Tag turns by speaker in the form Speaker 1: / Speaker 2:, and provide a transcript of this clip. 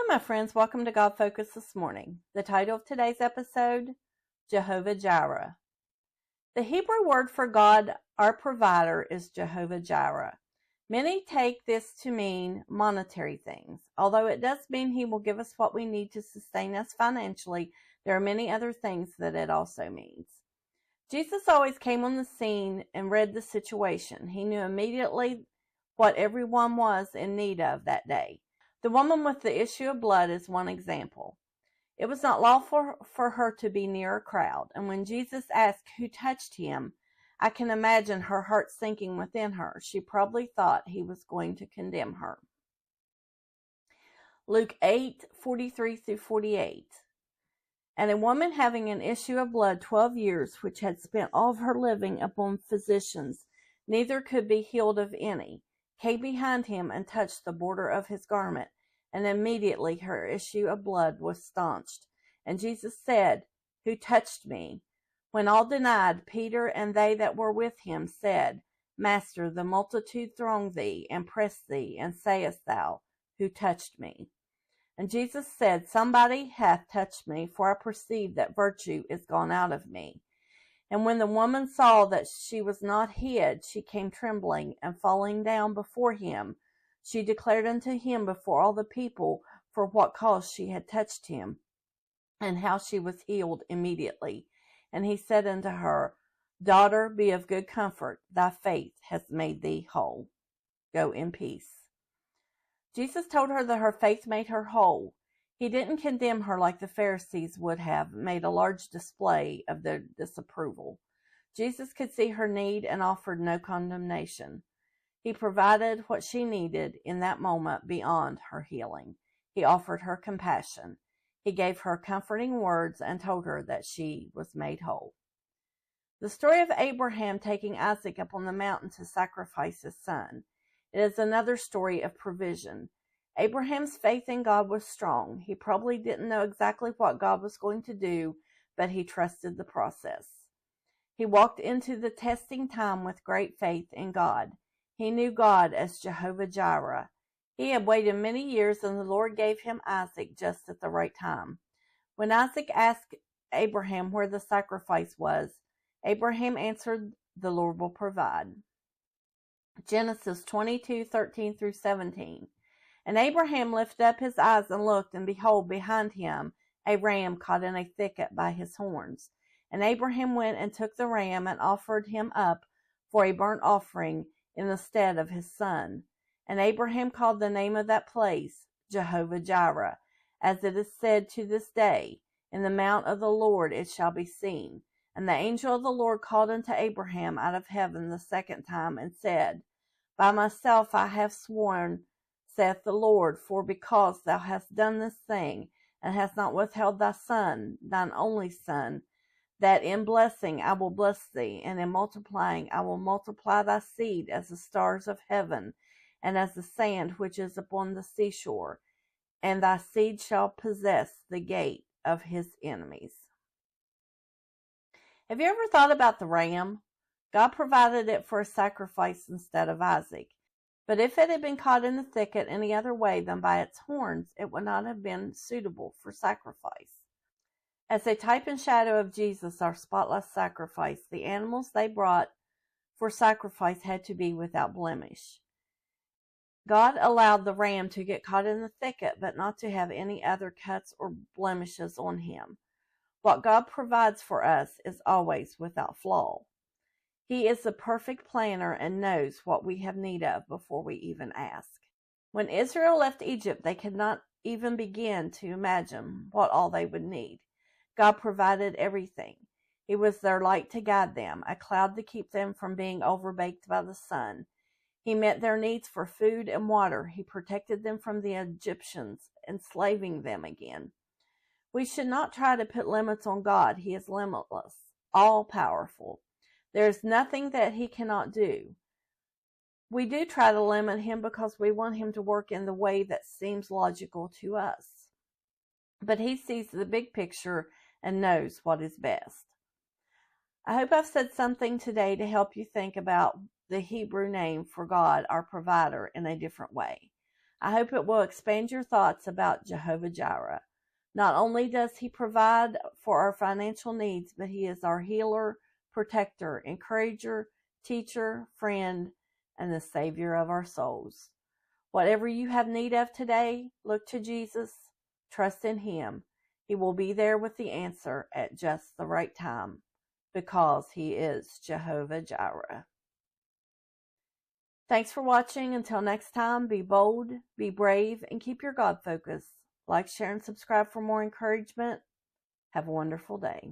Speaker 1: my friends. Welcome to God Focus this morning. The title of today's episode, Jehovah Jireh. The Hebrew word for God, our provider, is Jehovah Jireh. Many take this to mean monetary things. Although it does mean He will give us what we need to sustain us financially, there are many other things that it also means. Jesus always came on the scene and read the situation. He knew immediately what everyone was in need of that day. The woman with the issue of blood is one example. It was not lawful for her to be near a crowd, and when Jesus asked who touched him, I can imagine her heart sinking within her. She probably thought he was going to condemn her. Luke 8:43-48. And a woman having an issue of blood 12 years, which had spent all of her living upon physicians, neither could be healed of any, came behind him and touched the border of his garment, and immediately her issue of blood was staunched. And Jesus said, Who touched me? When all denied, Peter and they that were with him said, Master, the multitude throng thee, and press thee, and sayest thou, Who touched me? And Jesus said, Somebody hath touched me, for I perceive that virtue is gone out of me. And when the woman saw that she was not hid, she came trembling, and falling down before him, she declared unto him before all the people for what cause she had touched him, and how she was healed immediately. And he said unto her, Daughter, be of good comfort, thy faith hath made thee whole. Go in peace. Jesus told her that her faith made her whole. He didn't condemn her like the Pharisees would have made a large display of their disapproval. Jesus could see her need and offered no condemnation. He provided what she needed in that moment beyond her healing. He offered her compassion. He gave her comforting words and told her that she was made whole. The story of Abraham taking Isaac up on the mountain to sacrifice his son. It is another story of provision. Abraham's faith in God was strong. He probably didn't know exactly what God was going to do, but he trusted the process. He walked into the testing time with great faith in God. He knew God as Jehovah Jireh. He had waited many years, and the Lord gave him Isaac just at the right time. When Isaac asked Abraham where the sacrifice was, Abraham answered, The Lord will provide. Genesis 22:13-17. And Abraham lifted up his eyes and looked, and behold, behind him a ram caught in a thicket by his horns. And Abraham went and took the ram and offered him up for a burnt offering in the stead of his son. And Abraham called the name of that place Jehovah Jireh, as it is said to this day, In the mount of the Lord it shall be seen. And the angel of the Lord called unto Abraham out of heaven the second time, and said, By myself I have sworn, saith the Lord, for because thou hast done this thing, and hast not withheld thy son, thine only son, that in blessing I will bless thee, and in multiplying I will multiply thy seed as the stars of heaven, and as the sand which is upon the seashore, and thy seed shall possess the gate of his enemies. Have you ever thought about the ram? God provided it for a sacrifice instead of Isaac. But if it had been caught in the thicket any other way than by its horns, it would not have been suitable for sacrifice. As a type and shadow of Jesus, our spotless sacrifice, the animals they brought for sacrifice had to be without blemish. God allowed the ram to get caught in the thicket, but not to have any other cuts or blemishes on him. What God provides for us is always without flaw. He is the perfect planner and knows what we have need of before we even ask. When Israel left Egypt, they could not even begin to imagine what all they would need. God provided everything. He was their light to guide them, a cloud to keep them from being overbaked by the sun. He met their needs for food and water. He protected them from the Egyptians, enslaving them again. We should not try to put limits on God. He is limitless, all-powerful. There is nothing that he cannot do. We do try to limit him because we want him to work in the way that seems logical to us. But he sees the big picture and knows what is best. I hope I've said something today to help you think about the Hebrew name for God, our provider, in a different way. I hope it will expand your thoughts about Jehovah Jireh. Not only does he provide for our financial needs, but he is our healer, protector, encourager, teacher, friend, and the Savior of our souls. Whatever you have need of today, look to Jesus, trust in him. He will be there with the answer at just the right time, because he is Jehovah Jireh. Thanks for watching. Until next time, be bold, be brave, and keep your God focus. Like, share, and subscribe for more encouragement. Have a wonderful day.